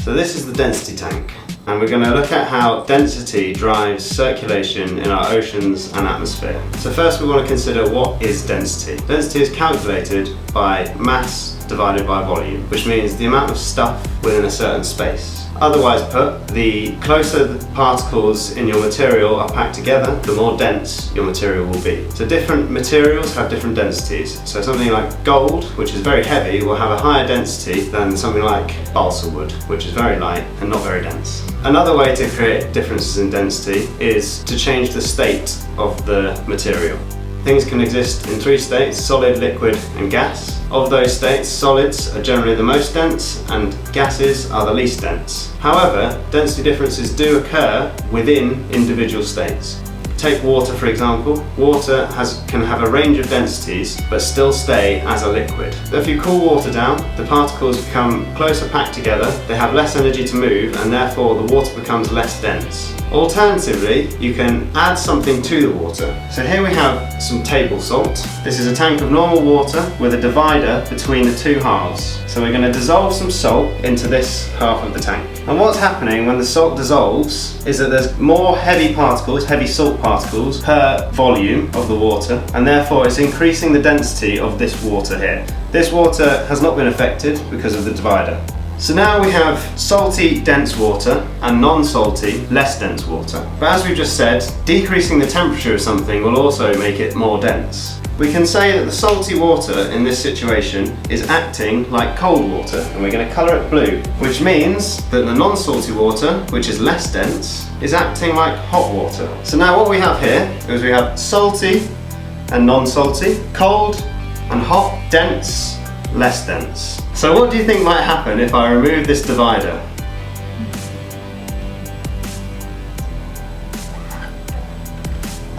So this is the density tank, and we're going to look at how density drives circulation in our oceans and atmosphere. So first we want to consider what is density. Density is calculated by mass divided by volume, which means the amount of stuff within a certain space. Otherwise put, the closer the particles in your material are packed together, the more dense your material will be. So different materials have different densities. So something like gold, which is very heavy, will have a higher density than something like balsa wood, which is very light and not very dense. Another way to create differences in density is to change the state of the material. Things can exist in three states: solid, liquid and gas. Of those states, solids are generally the most dense and gases are the least dense. However, density differences do occur within individual states. Take water for example. Water can have a range of densities but still stay as a liquid. If you cool water down, the particles become closer packed together, they have less energy to move and therefore the water becomes less dense. Alternatively, you can add something to the water. So here we have some table salt. This is a tank of normal water with a divider between the two halves. So we're going to dissolve some salt into this half of the tank. And what's happening when the salt dissolves is that there's more heavy particles, heavy salt particles per volume of the water, and therefore it's increasing the density of this water here. This water has not been affected because of the divider. So now we have salty, dense water and non-salty, less dense water. But as we've just said, decreasing the temperature of something will also make it more dense. We can say that the salty water in this situation is acting like cold water, and we're going to colour it blue, which means that the non-salty water, which is less dense, is acting like hot water. So now what we have here is we have salty and non-salty, cold and hot, dense, less dense. So what do you think might happen if I remove this divider?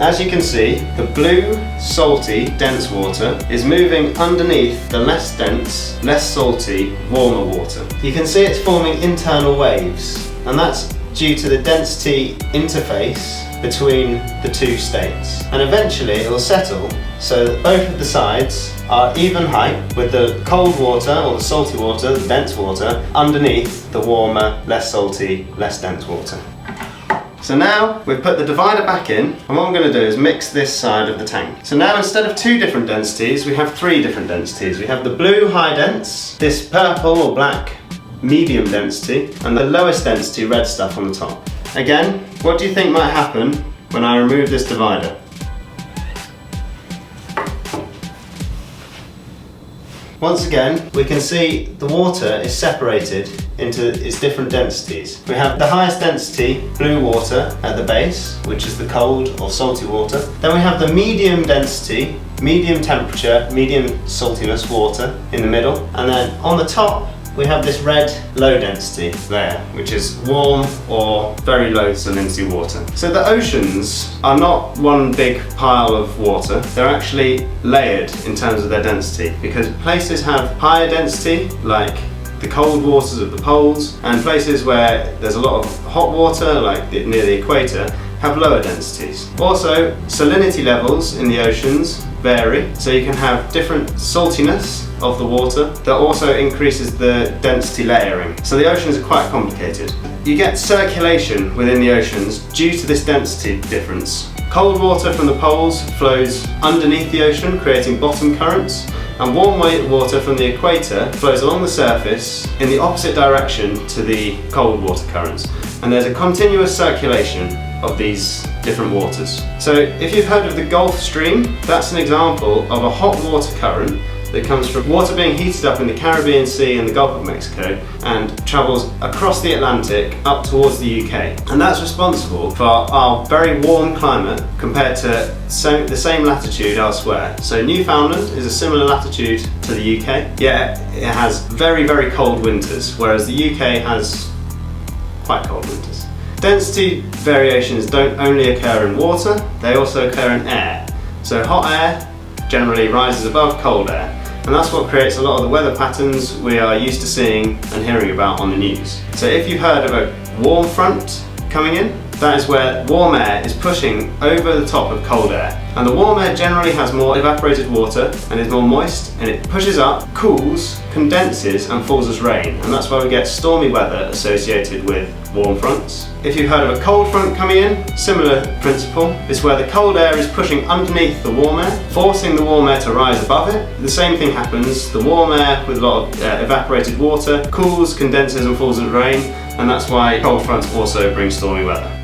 As you can see, the blue, salty, dense water is moving underneath the less dense, less salty, warmer water. You can see it's forming internal waves, and that's due to the density interface between the two states. And eventually it will settle so that both of the sides are even height, with the cold water or the salty water, the dense water, underneath the warmer, less salty, less dense water. So now we've put the divider back in, and what I'm going to do is mix this side of the tank. So now instead of two different densities, we have three different densities. We have the blue high dense, this purple or black medium density, and the lowest density red stuff on the top. Again, what do you think might happen when I remove this divider? Once again, we can see the water is separated into its different densities. We have the highest density blue water at the base, which is the cold or salty water. Then we have the medium density, medium temperature, medium saltiness water in the middle. And then on the top, we have this red low density layer, which is warm or very low salinity water. So the oceans are not one big pile of water, they're actually layered in terms of their density, because places have higher density, like the cold waters of the poles, and places where there's a lot of hot water, like near the equator, have lower densities. Also, salinity levels in the oceans vary, so you can have different saltiness of the water that also increases the density layering. So the oceans are quite complicated. You get circulation within the oceans due to this density difference. Cold water from the poles flows underneath the ocean, creating bottom currents, and warm water from the equator flows along the surface in the opposite direction to the cold water currents. And there's a continuous circulation of these different waters. So if you've heard of the Gulf Stream, that's an example of a hot water current that comes from water being heated up in the Caribbean Sea and the Gulf of Mexico and travels across the Atlantic up towards the UK. And that's responsible for our very warm climate compared to the same latitude elsewhere. So Newfoundland is a similar latitude to the UK, yet it has very, very cold winters, whereas the UK has quite cold winters. Density variations don't only occur in water, they also occur in air. So hot air generally rises above cold air, and that's what creates a lot of the weather patterns we are used to seeing and hearing about on the news. So if you've heard of a warm front coming in, that is where warm air is pushing over the top of cold air, And the warm air generally has more evaporated water and is more moist, and it pushes up, cools, condenses and falls as rain, and that's why we get stormy weather associated with warm fronts. If you've heard of a cold front coming in, similar principle. It's where the cold air is pushing underneath the warm air, forcing the warm air to rise above it. The same thing happens, the warm air with a lot of evaporated water cools, condenses and falls as rain, and that's why cold fronts also bring stormy weather.